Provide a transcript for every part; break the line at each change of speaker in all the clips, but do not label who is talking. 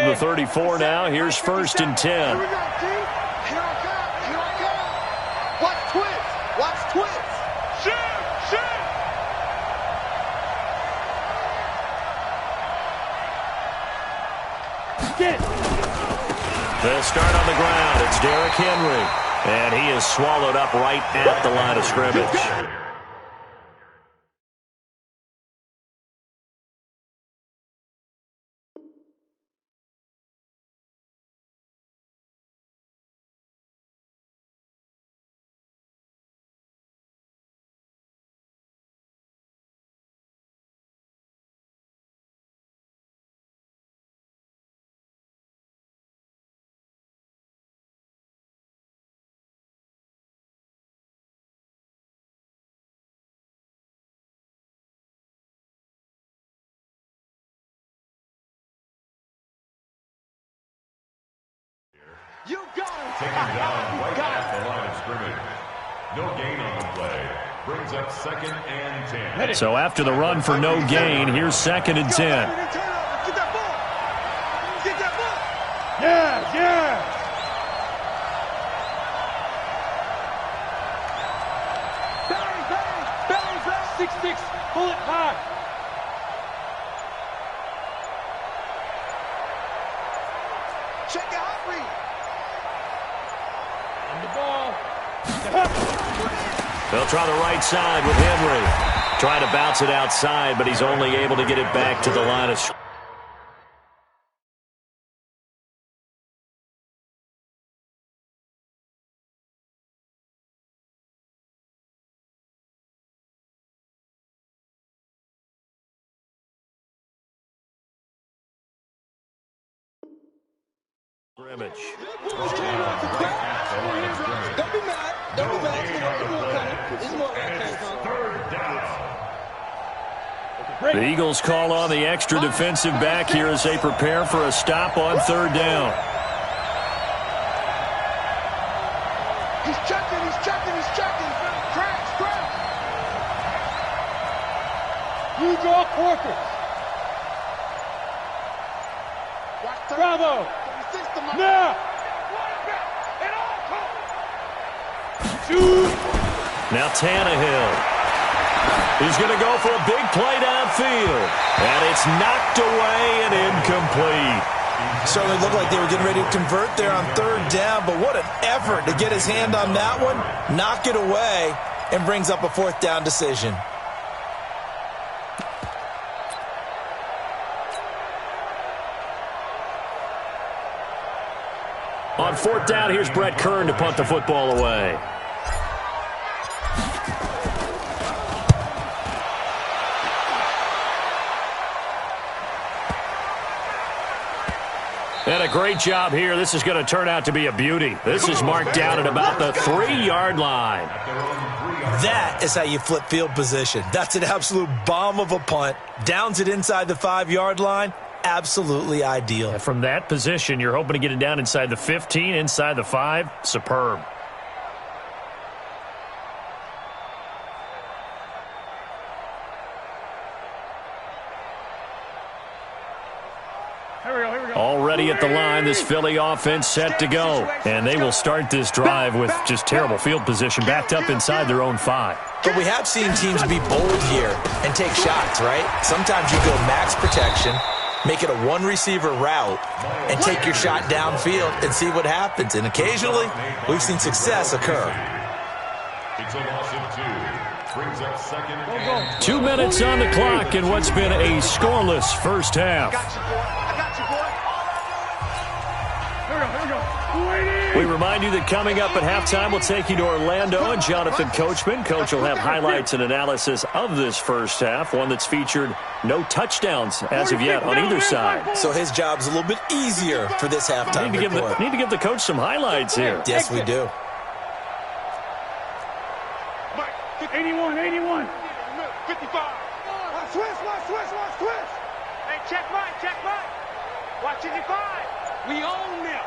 the 34 now. Here's 1st and 10.
Here we go, G. Here I come. Here I come. Watch twist. Watch twist. Shoot. Shoot.
Get.
They'll start on the ground. It's Derrick Henry. And he is swallowed up right at the line of scrimmage.
You got him.
Taken down right at the line of scrimmage. No gain on the play. Brings up 2nd and 10.
So after the run for no gain, here's 2nd and 10.
Get that ball. Get that ball.
Yeah, yeah.
Bang, bang, bang, bang.
6-6. Pull it high.
Check out read.
The ball.
They'll try the right side with Henry. Trying to bounce it outside, but he's only able to get it back to the line of scrimmage.
Don't be mad. Don't be mad. It's more like
The Eagles call on the extra defensive back here as they prepare for a stop on 3rd down.
He's checking. He's checking. He's checking. Crash, crash.
You draw quarters. Bravo. Now. Shoot.
Now Tannehill. He's going to go for a big play downfield. And it's knocked away and incomplete.
Certainly looked like they were getting ready to convert there on 3rd down, but what an effort to get his hand on that one, knock it away, and brings up a 4th down decision.
On 4th down, here's Brett Kern to punt the football away. And a great job here. This is going to turn out to be a beauty. This is marked down at about the 3-yard line.
That is how you flip field position. That's an absolute bomb of a punt. Downs it inside the 5-yard line. Absolutely ideal.
And from that position, you're hoping to get it down inside the 15, inside the 5. Superb. Already at the line, this Philly offense set to go. And they will start this drive with just terrible field position, backed up inside their own 5.
But we have seen teams be bold here and take shots, right? Sometimes you go max protection, make it a one-receiver route, and take your shot downfield and see what happens. And occasionally, we've seen success occur.
It's a loss of 2. Brings up 2nd and
2 minutes on the clock in what's been a scoreless first half. We remind you that coming up at halftime, we'll take you to Orlando and Jonathan Coachman. Coach will have highlights and analysis of this first half, one that's featured no touchdowns as of yet on either side.
So his job's a little bit easier for this halftime report.
Need to give the coach some highlights here.
Yes, we do.
81, 81.
55. Watch twist.
Hey, check mine. Watch it, 5.
We own them.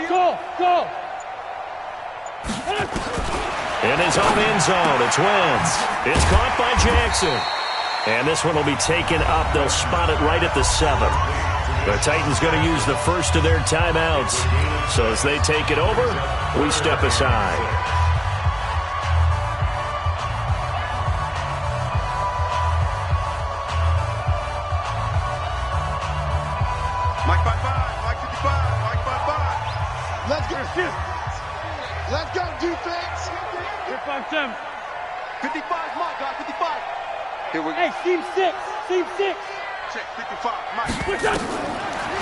Go.
In his own end zone, it's Wentz. It's caught by Jackson. And this one will be taken up. They'll spot it right at the 7. The Titans going to use the first of their timeouts. So as they take it over, we step aside.
Mike 55, Mike 55, Mike 55. Let's go. Let's go, defense.
Here, 5-7.
55, Mike, guys, 55. Here we go.
Hey, team 6. Team 6.
Check 55, Mike.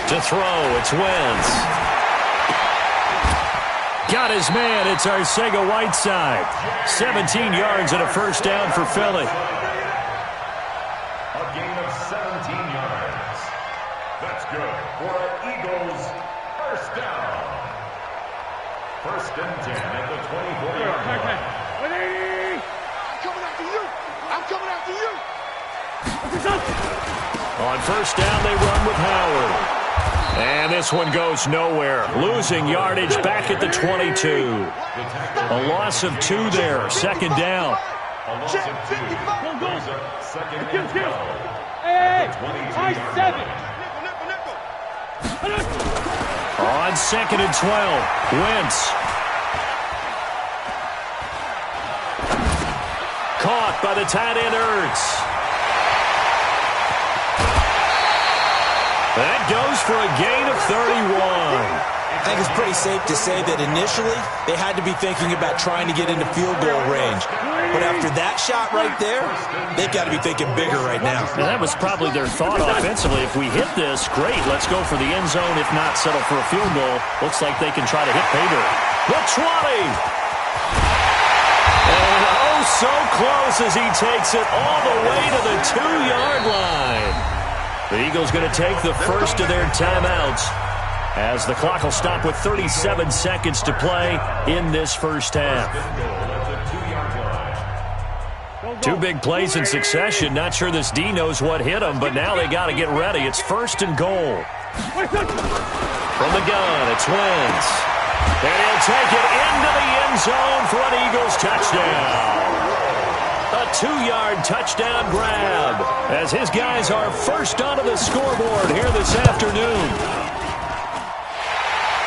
To throw, it's Wentz. Got his man, it's Arcega-Whiteside. 17 yards and a first down for Philly.
A gain of 17 yards. That's good for an Eagles first down. First and 10 at the 24-yard line.
180.
I'm coming after you. I'm coming after you.
On first down, they run with Howard. And this one goes nowhere. Losing yardage back at the 22. A loss of 2 there. Second down.
A loss of 2. Brings up second and 12.
Hey, high 7.
On second and 12. Wentz. Caught by the tight end Ertz. That goes for a gain of 31.
I think it's pretty safe to say that initially they had to be thinking about trying to get into field goal range. But after that shot right there, they've got to be thinking bigger right now.
And that was probably their thought offensively. If we hit this, great, let's go for the end zone. If not, settle for a field goal. Looks like they can try to hit pay dirt. The 20. And oh, so close as he takes it all the way to the 2-yard line. The Eagles going to take the first of their timeouts as the clock will stop with 37 seconds to play in this first half. 2 big plays in succession. Not sure this D knows what hit him, but now they got to get ready. It's first and goal. From the gun, it's Wentz. And he'll take it into the end zone for an Eagles touchdown. A 2-yard touchdown grab as his guys are first onto the scoreboard here this afternoon.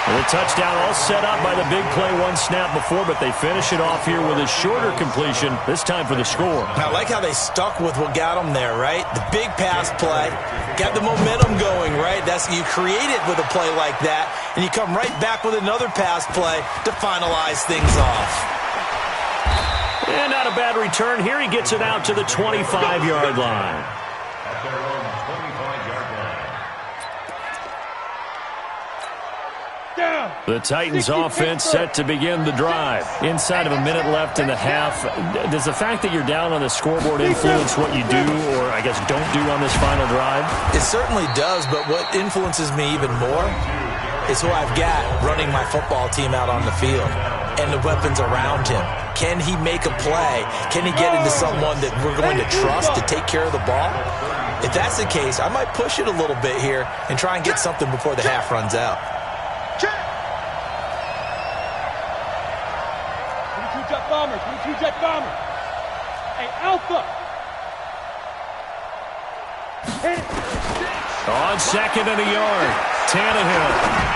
And the touchdown all set up by the big play 1 snap before, but they finish it off here with a shorter completion, this time for the score.
I like how they stuck with what got them there, right? The big pass play, got the momentum going, right? You create it with a play like that, and you come right back with another pass play to finalize things off.
And not a bad return here. He gets it out to the 25-yard line.
At their own 25-yard line.
Down.
The Titans offense set to begin the drive. Inside of a minute left in the half. Does the fact that you're down on the scoreboard influence what you do, or I guess don't do on this final drive?
It certainly does, but what influences me even more is who I've got running my football team out on the field and the weapons around him. Can he make a play? Can he get into someone that we're going to trust to take care of the ball? If that's the case, I might push it a little bit here and try and get something before the half runs out.
22 jet bomber, 22 jet bomber. Hey, Alpha. Hit it.
On second and a yard, Tannehill.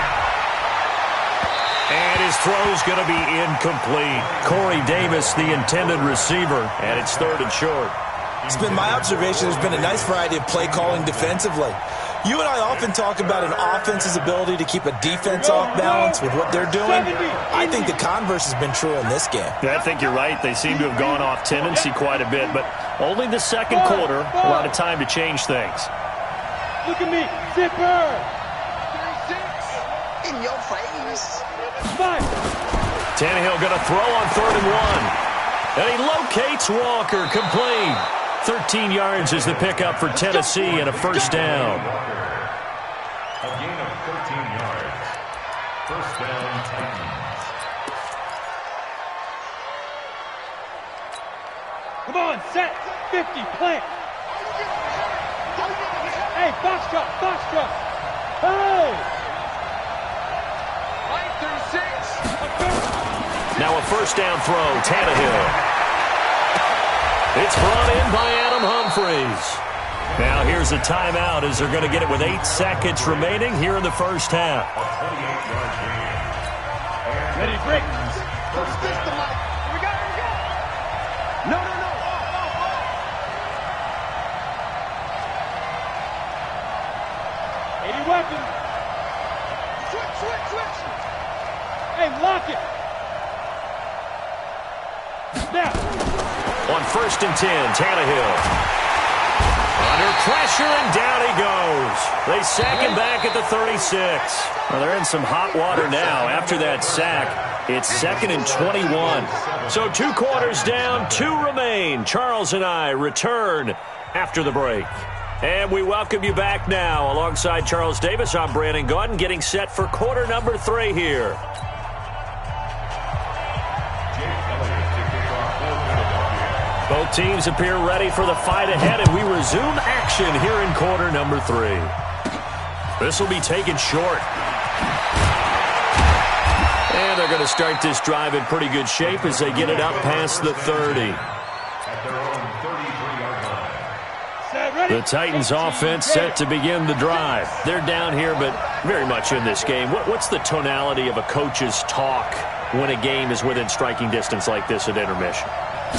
And his throw's going to be incomplete. Corey Davis, the intended receiver, and it's 3rd and short.
It's been my observation there's been a nice variety of play calling defensively. You and I often talk about an offense's ability to keep a defense off balance with what they're doing. I think the converse has been true in this game.
Yeah, I think you're right. They seem to have gone off tendency quite a bit, but only the second quarter, a lot of time to change things.
Look at me, zipper.
In your face.
5.
Tannehill going to throw on 3rd and 1. And he locates Walker, complete. 13 yards is the pickup for Tennessee and a first down.
A gain of 13 yards. First down, Titans.
Come on, set. 50, plant. Hey, box truck. Hey.
Now a first down throw, Tannehill. It's brought in by Adam Humphries. Now here's a timeout as they're going to get it with 8 seconds remaining here in the first half.
Ready, break.
First system, Mike.
Here we go, here we go.
No, no, no.
Oh. 80 weapons.
Switch, switch, switch.
Hey, lock it. Now.
On 1st and 10, Tannehill. Under pressure, and down he goes. They sack him back at the 36. Well, they're in some hot water now. After that sack, it's 2nd and 21. So 2 quarters down, 2 remain. Charles and I return after the break. And we welcome you back now. Alongside Charles Davis, I'm Brandon Gaudin, getting set for quarter number 3 here. Both teams appear ready for the fight ahead, and we resume action here in quarter number 3. This will be taken short. And they're going to start this drive in pretty good shape as they get it up past the 30. The Titans offense set to begin the drive. They're down here, but very much in this game. What's the tonality of a coach's talk when a game is within striking distance like this at intermission?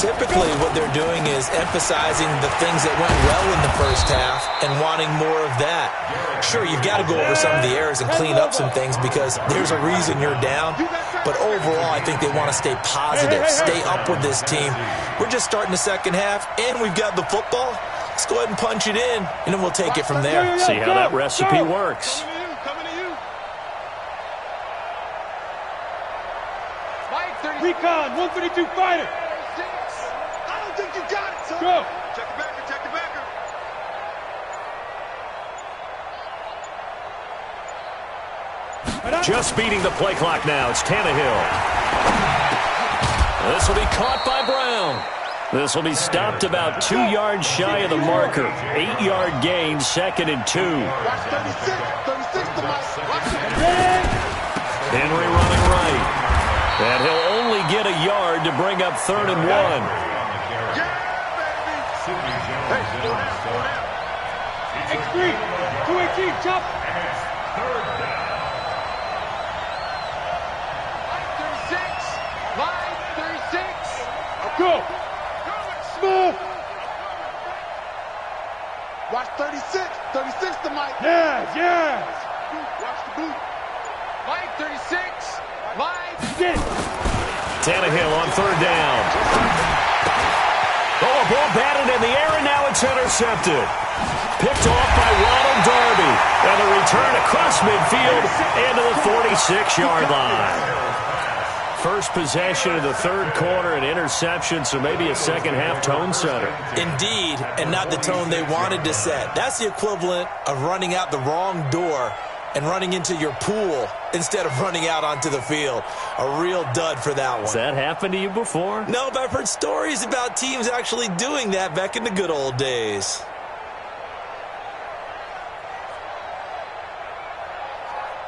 Typically, what they're doing is emphasizing the things that went well in the first half and wanting more of that. Sure, you've got to go over some of the errors and clean up some things because there's a reason you're down. But overall, I think they want to stay positive, stay up with this team. We're just starting the second half, and we've got the football. Let's go ahead and punch it in, and then we'll take it from there.
See how that recipe works.
Coming to you. Mike, 30.
Recon, 132 fighter.
I don't think you got it, son.
Go.
Check the backer, check the backer.
Just beating the play clock now. It's Tannehill. This will be caught by Brown. This will be stopped about 2 yards shy of the marker. 8-yard gain, 2nd and 2.
Watch 36. 36 to Mike. Watch it.
Henry running right. And he'll only get a yard to bring up 3rd and 1.
Yeah, baby. Hey,
X3, 218, chop.
Line 36.
Go. Smooth.
Watch 36. 36 to Mike.
Yes.
Watch the boot. Line 36. Line.
Get it.
Tannehill on 3rd down. Oh, a ball batted in the air, and now it's intercepted. Picked off by Ronald Darby. And the return across midfield and to the 46-yard line. First possession of the 3rd quarter, an interception, so maybe a second-half tone setter.
Indeed, and not the tone they wanted to set. That's the equivalent of running out the wrong door and running into your pool instead of running out onto the field. A real dud for that one.
Has that happened to you before?
No, but I've heard stories about teams actually doing that back in the good old days.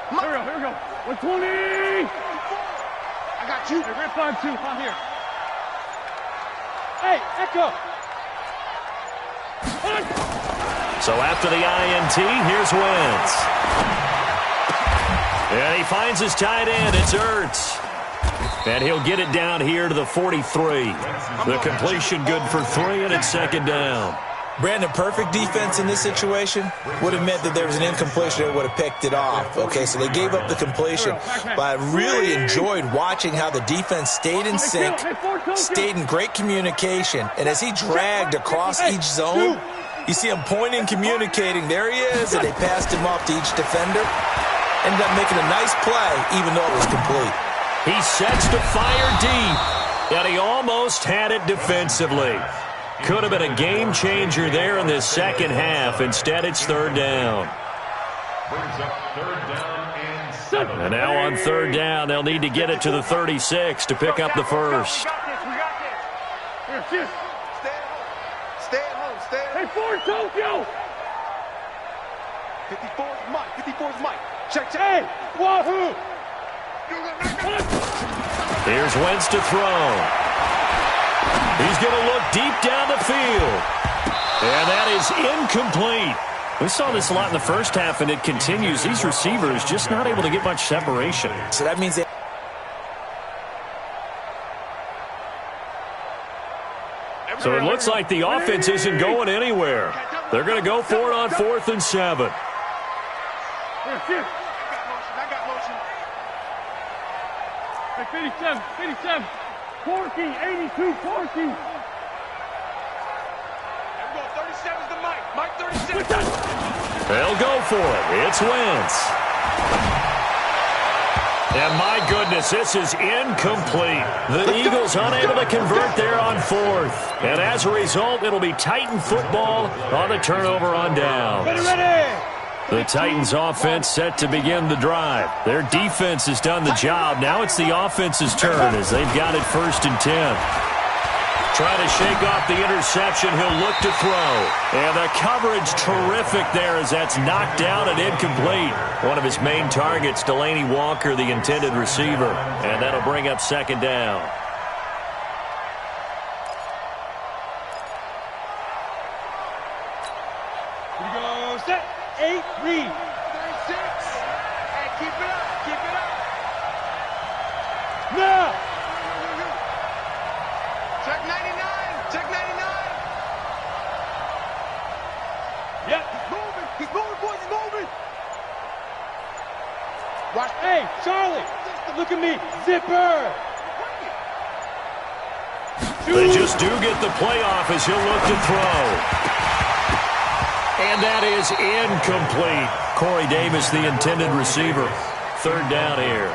Here we go. 120.
I got you.
Hey, Red 5-2, I'm here. Hey, Echo.
So after the INT, here's Wentz. And he finds his tight end. It's Ertz. And he'll get it down here to the 43. The completion good for 3, and it's 2nd down.
Brandon, perfect defense in this situation would have meant that there was an incompletion that would have picked it off. Okay, so they gave up the completion. But I really enjoyed watching how the defense stayed in sync, stayed in great communication. And as he dragged across each zone, you see him pointing, communicating. There he is, and they passed him off to each defender. Ended up making a nice play, even though it was complete.
He sets to fire deep, and he almost had it defensively. Could have been a game changer there in this second half. Instead, it's 3rd down.
Brings up 3rd down and 7.
And now on 3rd down, they'll need to get it to the 36 to pick up the first.
We got this.
Here,
Stay at home. Stay at home.
Hey, Ford Tokyo.
54 is Mike. 54 is Mike. Check.
Hey, Wahoo.
Here's Wentz to throw. He's going to look deep down the field. And that is incomplete. We saw this a lot in the first half, and it continues. These receivers just not able to get much separation.
So that means they...
So it looks like the offense isn't going anywhere. They're going to go for it on 4th and 7.
I got motion.
Hey, 57, 14, 82, 14.
There we go. 37's the Mike. Mike 37.
They'll go for it. It's Wentz. And my goodness, this is incomplete. The Eagles unable to convert there on 4th. And as a result, it'll be Titan football on the turnover on downs.
Ready.
The Titans offense set to begin the drive. Their defense has done the job. Now it's the offense's turn as they've got it 1st and 10. Trying to shake off the interception. He'll look to throw. And the coverage terrific there as that's knocked down and incomplete. One of his main targets, Delaney Walker, the intended receiver. And that'll bring up 2nd down.
Here we go. Set. 8, read.
36. Hey, keep it up. Keep it up.
Now.
Check 99. Check 99.
Yep.
He's moving. He's moving, boys. He's moving.
Watch. Hey, Charlie. Look at me. Zipper.
They just do get the playoff as he'll look to throw. And that is incomplete. Corey Davis, the intended receiver. 3rd down here.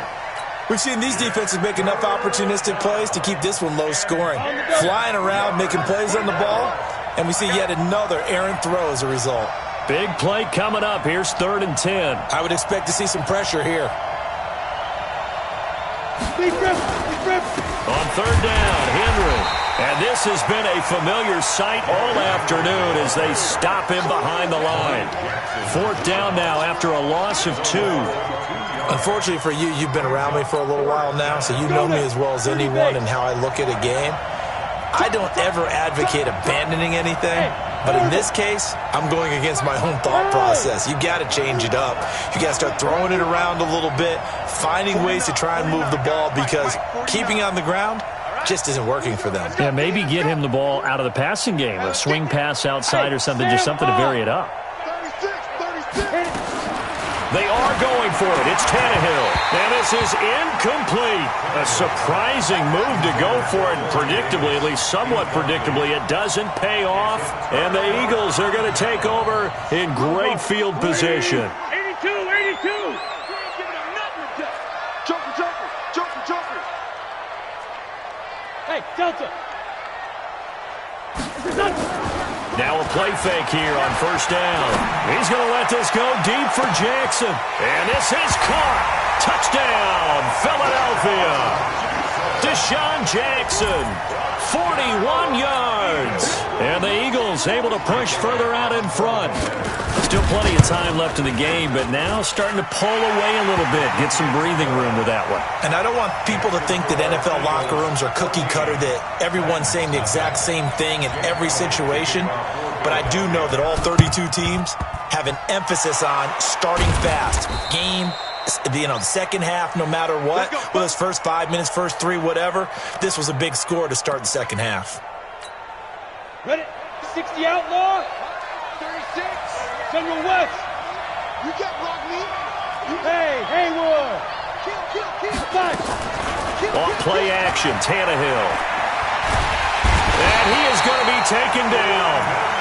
We've seen these defenses make enough opportunistic plays to keep this one low scoring. Flying around, making plays on the ball, and we see yet another errant throw as a result.
Big play coming up. Here's 3rd and 10.
I would expect to see some pressure here.
Big rip.
On 3rd down, Henry. And this has been a familiar sight all afternoon as they stop him behind the line. 4th down now after a loss of 2.
Unfortunately for you, you've been around me for a little while now, so you know me as well as anyone and how I look at a game. I don't ever advocate abandoning anything, but in this case, I'm going against my own thought process. You got to change it up. You got to start throwing it around a little bit, finding ways to try and move the ball because keeping it on the ground just isn't working for them.
Yeah, maybe get him the ball out of the passing game, a swing pass outside or something, just something to vary it up.
36.
They are going for it. It's Tannehill. And this is incomplete. A surprising move to go for it. Predictably, at least somewhat predictably, it doesn't pay off. And the Eagles are going to take over in great field position.
82, 82.
Joker.
Hey, Delta.
Now a play fake here on 1st down. He's going to let this go deep for Jackson. And this is caught. Touchdown, Philadelphia. Deshaun Jackson, 41 yards. And the Eagles able to push further out in front. Still plenty of time left in the game, but now starting to pull away a little bit. Get some breathing room with that one.
And I don't want people to think that NFL locker rooms are cookie cutter, that everyone's saying the exact same thing in every situation. But I do know that all 32 teams have an emphasis on starting fast. Game, the second half, no matter what, whether it's first 5 minutes, first 3, whatever, this was a big score to start the second half.
Ready? 60 outlaw.
36.
General West.
You got block me.
Hey, Haywood.
Kill.
On play action, Tannehill. And he is going to be taken down.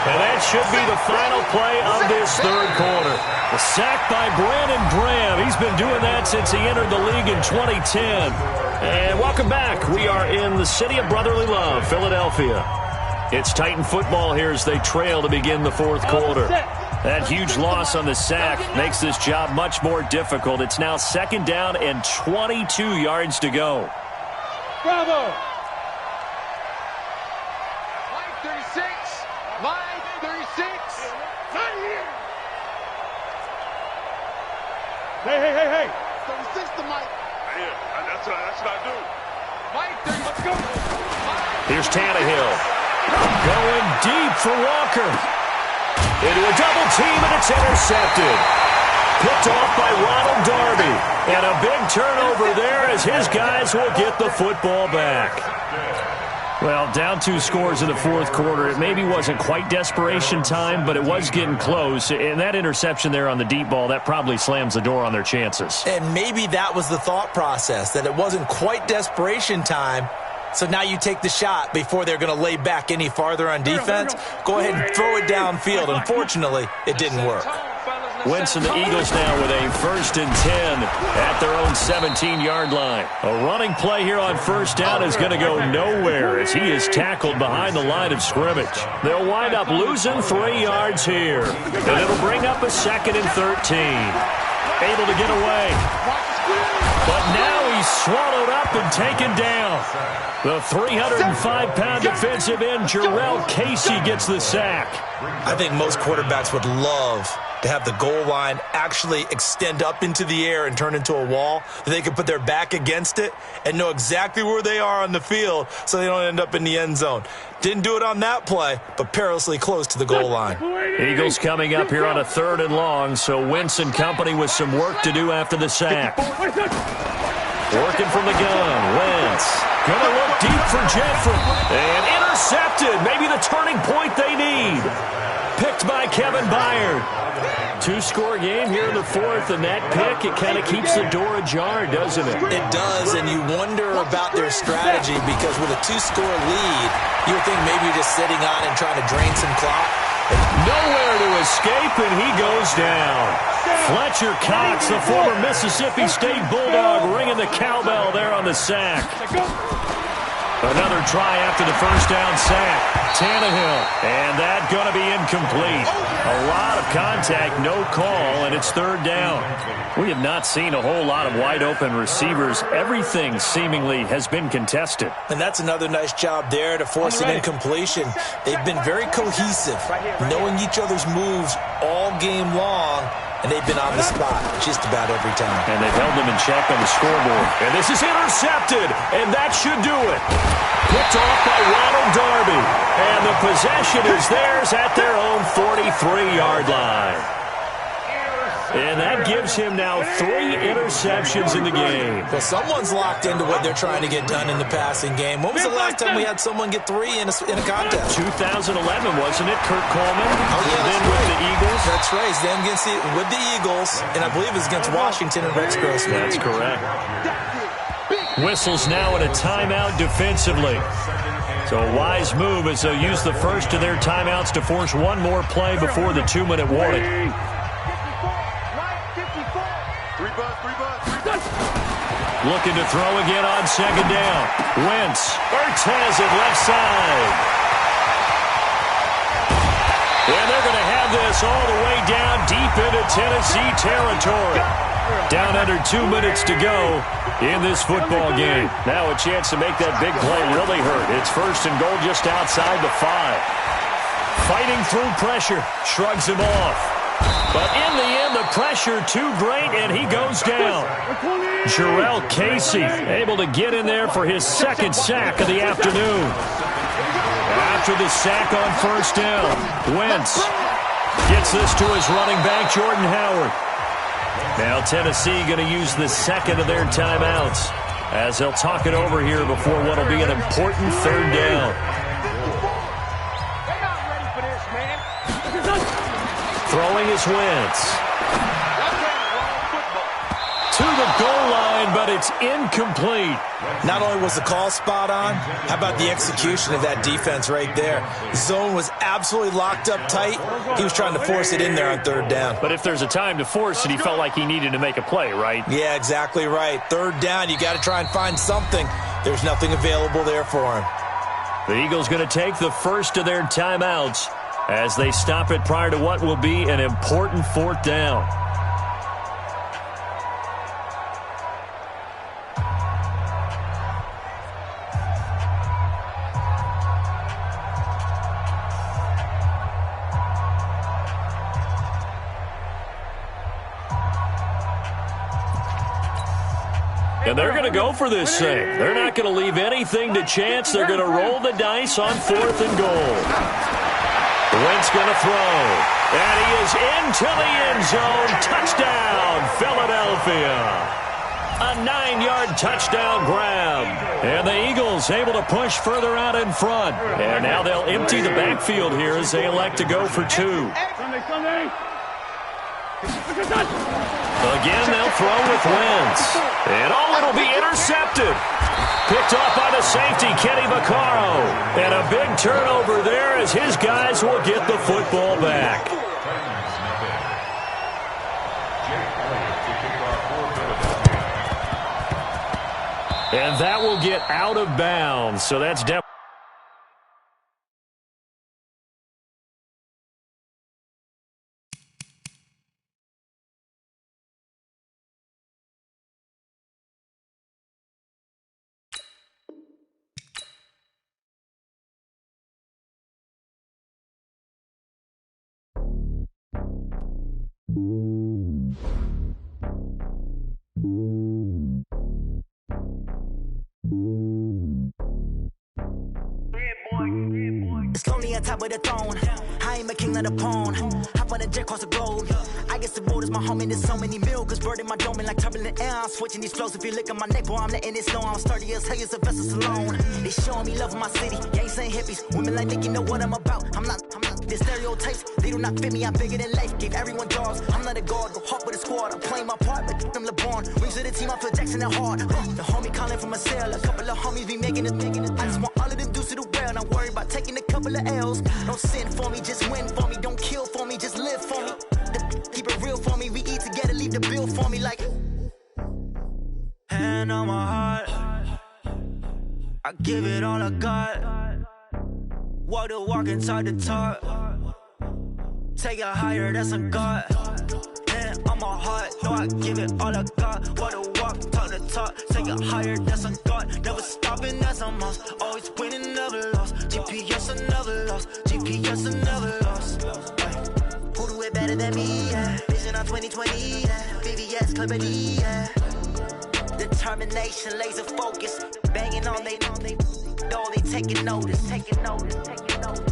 And that should be the final play of this 3rd quarter. The sack by Brandon Graham. He's been doing that since he entered the league in 2010. And welcome back. We are in the city of brotherly love, Philadelphia. It's Titan football here as they trail to begin the 4th quarter. That huge loss on the sack makes this job much more difficult. It's now 2nd down and 22 yards to go.
Bravo.
Line 36. Line 36. Not here.
Hey.
36 to Mike. Yeah, that's what I do. Mike 36. Let's go.
Here's Tannehill. Going deep for Walker. Into a double team, and it's intercepted. Picked off by Ronald Darby. And a big turnover there as his guys will get the football back. Well, down 2 scores in the fourth quarter. It maybe wasn't quite desperation time, but it was getting close. And that interception there on the deep ball, that probably slams the door on their chances.
And maybe that was the thought process, that it wasn't quite desperation time. So now you take the shot before they're going to lay back any farther on defense. Go ahead and throw it downfield. Unfortunately, it didn't work.
Wentz and the Eagles now with a 1st and 10 at their own 17-yard line. A running play here on first down is going to go nowhere as he is tackled behind the line of scrimmage. They'll wind up losing 3 yards here. And it'll bring up a 2nd and 13. Able to get away. But now he's swallowed up and taken down. The 305-pound defensive end, Jarrell Casey, gets the sack.
I think most quarterbacks would love to have the goal line actually extend up into the air and turn into a wall. They can put their back against it and know exactly where they are on the field so they don't end up in the end zone. Didn't do it on that play, but perilously close to the goal line.
Eagles coming up here on a 3rd and long, so Wentz and company with some work to do after the sack. Working from the gun, Wentz. Gonna look deep for Jeffrey. And intercepted. Maybe the turning point they need. Picked by Kevin Byard. 2-score game here in the 4th, and that pick, it kind of keeps the door ajar, doesn't it?
It does, and you wonder about their strategy because with a 2-score lead, you would think maybe you're just sitting on and trying to drain some clock.
Nowhere to escape, and he goes down. Fletcher Cox, the former Mississippi State Bulldog, ringing the cowbell there on the sack. Another try after the first down sack. Tannehill, and that going to be incomplete. A lot of contact, no call, and it's 3rd down. We have not seen a whole lot of wide-open receivers. Everything seemingly has been contested.
And that's another nice job there to force an incompletion. They've been very cohesive, knowing each other's moves all game long, and they've been on the spot just about every time.
And they've held them in check on the scoreboard. And this is intercepted, and that should do it. Picked off by Ronald Darby. And the possession is theirs at their own 43-yard line. And that gives him now 3 interceptions in the game.
Well, someone's locked into what they're trying to get done in the passing game. When was the last time we had someone get 3 in a contest?
2011, wasn't it? Kurt Coleman.
Oh, yeah,
then with the Eagles.
That's right. Then with the Eagles, and I believe it's against Washington and Rex Grossman.
That's correct. Whistles now in a timeout defensively. So a wise move as they'll use the first of their timeouts to force one more play before the 2-minute warning. Looking to throw again on 2nd down. Wentz. Urtez at left side. And they're going to have this all the way down deep into Tennessee territory. Down under 2 minutes to go in this football game. Now a chance to make that big play really hurt. It's 1st and goal just outside the 5. Fighting through pressure. Shrugs him off. But in the end, the pressure too great, and he goes down. Jarrell Casey able to get in there for his 2nd sack of the afternoon. After the sack on 1st down, Wentz gets this to his running back, Jordan Howard. Now Tennessee going to use the 2nd of their timeouts as they'll talk it over here before what will be an important 3rd down. Throwing is Wentz. To the goal line, but it's incomplete.
Not only was the call spot on, how about the execution of that defense right there? The zone was absolutely locked up tight. He was trying to force it in there on 3rd down.
But if there's a time to force it, he felt like he needed to make a play, right?
Yeah, exactly right. 3rd down, you got to try and find something. There's nothing available there for him.
The Eagles going to take the first of their timeouts as they stop it prior to what will be an important 4th down. And they're going to go for this save. They're not going to leave anything to chance. They're going to roll the dice on 4th and goal. Wentz going to throw. And he is into the end zone. Touchdown, Philadelphia. A 9-yard touchdown grab. And the Eagles able to push further out in front. And now they'll empty the backfield here as they elect to go for 2.
Sunday.
Again, they'll throw with Wentz. And it'll be intercepted. Picked off by the safety, Kenny Vaccaro. And a big turnover there as his guys will get the football back. And that will get out of bounds. So that's definitely.
It's lonely on top of the throne. I ain't a king of the pawn. Hop on a jet across the globe. I guess the road is my home and there's so many milk. Bird in my dome and like turbulent air. I'm switching these flows. If you look at my neck, boy, I'm letting it slow. I'm sturdy as hell, as a vessel alone. They showing me love in my city. Gangsta hippies. Women like Nick, you know what I'm about. I'm not. The stereotypes, they do not fit me. I'm bigger than life. Gave everyone jobs. I'm not a guard. Go hard with a squad. I'm playing my part, but I'm LeBron. Rings of the team, I feel Jackson and hard. The homie calling from a cell. A couple of homies be making it. I just want all of them dudes to do well. Not worry about taking a couple of L's. Don't sin for me, just win for me. Don't kill for me, just live for me. Keep it real for me. We eat together, leave the bill for me like. Hand on my heart, I give it all I got. Walk the walk and talk the talk. Take it higher, that's a God. Hand on my heart, no, I give it all I got. Walk the walk, talk the talk. Take it higher, that's a God. Never stopping, that's a must. Always winning, never lost. GPS, I never lost. GPS, I never lost. Who do it better than me? Yeah. Vision on 2020. Yeah. VVS, Clippity. Yeah. Determination, laser focus. Banging on they though they taking notice. Taking notice. Taking notice.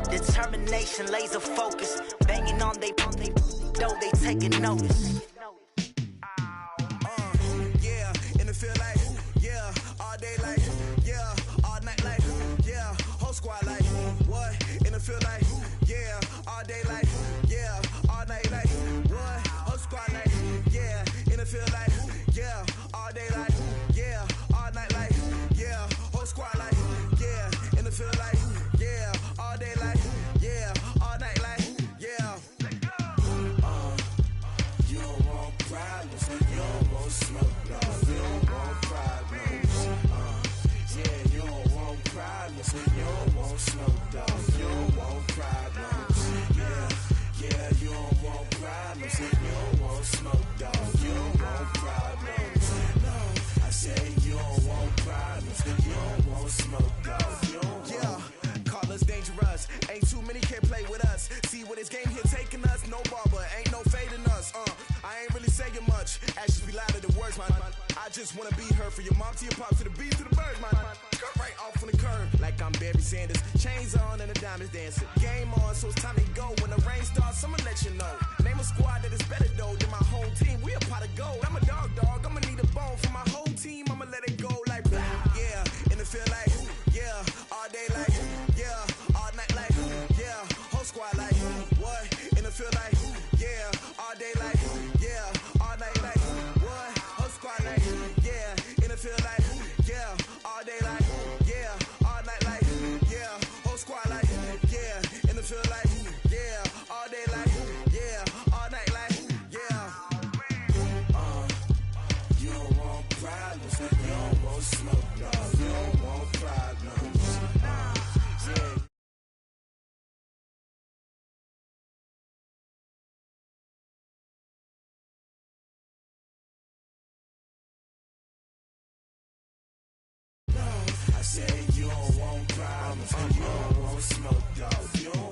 Determination, laser focus. Banging on they though they taking notice.
Yeah, in the field like, yeah, all day like, yeah, all night like, yeah, whole squad like, what? In the field like, yeah, all day like, yeah, all night like, what? Whole squad like, yeah, in the field like, yeah, all day like, yeah, all night like, yeah, whole squad like, yeah, in the field like, yeah, all day like, yeah, all night like, yeah. You don't want problems, you don't want smoke, no, you don't want problems. Yeah, you don't want problems, you don't want smoke, dog, you don't want problems. Yeah, you don't want problems, you don't want smoke, dog, you don't want problems. No, I say you don't want problems, you don't want smoke, dog, you don't want. Yeah, call us dangerous, ain't too many can play with us. See what this game here taking us, no barber, ain't no fading us. I ain't really saying much, actions be louder than words, man. I just wanna be heard, for your mom to your pop, to the beat, to the birds, man. Cut right off on the curb, like I'm Barry Sanders. Chains on and the diamonds dancing. Game on, so it's time to go. When the rain starts, I'ma let you know. Name a squad that is better though than my whole team. We a pot of gold. I'm a dog, I'ma need a bone for my whole team. I'ma let it go like, yeah, in the field like, yeah, all day like, yeah, all night like, yeah, whole squad like, what? In the field like, yeah, all day like, yeah, all night like, what? Whole squad like, yeah, in the field like, yeah, all day like, yeah, all night like, yeah, whole squad like, yeah, in the field like, yeah, all day like, yeah, all night like, yeah. You don't want problems, you don't want smoke, no, you don't want problems. Yeah. I say you don't want problems, you don't want smoke, dog.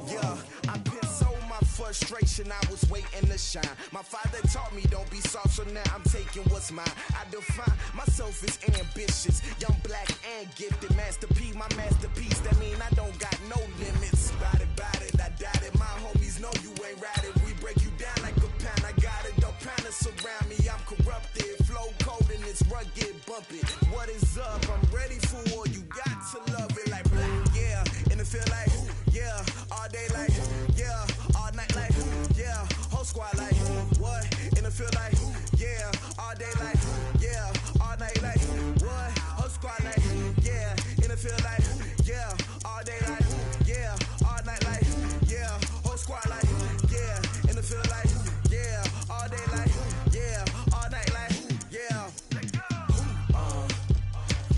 Yeah, I been sold my first frustration, I was waiting to shine. My father taught me don't be soft, so now I'm taking what's mine. I define myself as ambitious, young, black, and gifted. Masterpiece, my masterpiece, that mean I don't got no limits. Bout it, I doubt it. My homies know you ain't ride it. We break you down like a pound. I got it, don't pound it surround me. I'm corrupted, flow cold and it's rugged, bump it. What is up? I'm ready for war. You got to love it like black, yeah. And it feel like, yeah. All day like, yeah. All night like, yeah. Whole squad like, what? And it feel like, yeah. All day like, yeah. All night like, what? Whole squad like, yeah. And it feel like, yeah. All day like, yeah. All night like, yeah. Whole squad like, yeah. And it feel like, yeah. All day like, yeah. All night like, yeah.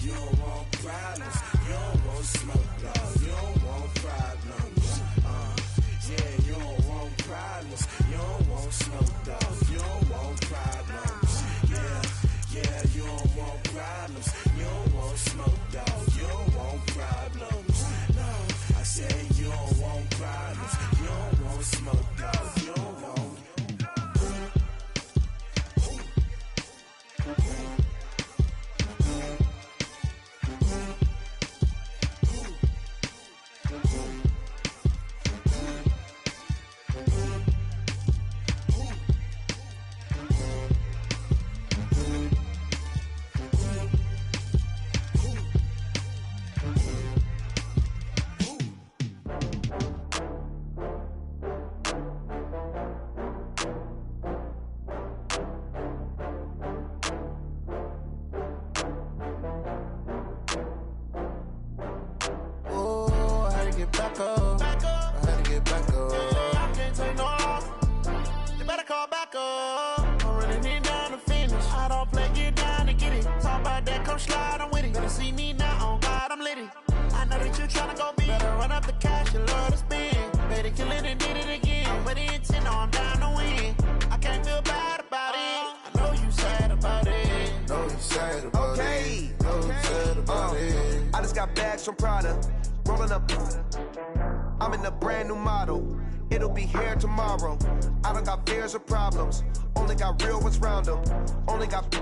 You don't want problems. You don't want smoke, dog. You don't want problems. Yeah, you don't want problems. You don't want smoke, dog. You don't want problems. Yeah, you don't want problems. You don't want smoke, dog. You don't want problems. No, I said you don't want problems. You don't want smoke, dog. You don't want.
From Prada, rolling up. I'm in a brand new model. It'll be here tomorrow. I don't got fears or problems. Only got real ones round them. Only got.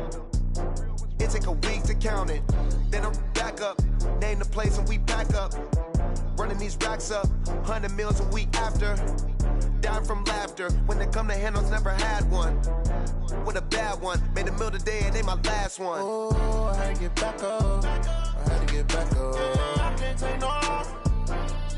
It take a week to count it. Then I'm back up. Name the place and we pack up. Running these racks up. 100 meals a week after. Dying from laughter. When they come to handles, never had one. With a bad one. Made a meal today and they my last one.
Oh, I had to get back up. I had to get back up. I can't take no loss.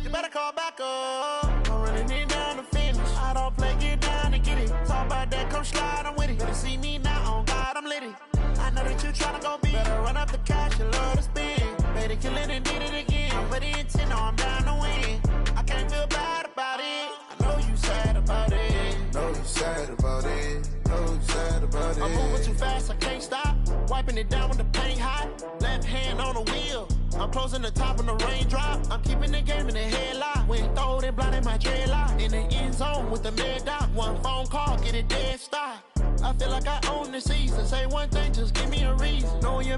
You better call back up. I'm running it down to finish. I don't play, get down and get it. Talk about that, come slide, I'm with it. Better see me now, on God, I'm litty. I know that you tryna go big. Better run up the cash, you love to spend. Better kill it and did it again. I'm with the intent, no, I'm down to win. I can't feel bad about it. I know you sad about it.
Know you sad about it. Know you sad about it.
I'm moving too fast, I can't stop. Wiping it down when the paint hot. Left hand on the wheel. I'm closing the top when the raindrop. I'm keeping the game in the headlock. When throw it blind in my dreadlock. In the end zone with the mid dot. One phone call, get it dead stop. I feel like I own the season. Say one thing, just give me a reason. Knowing you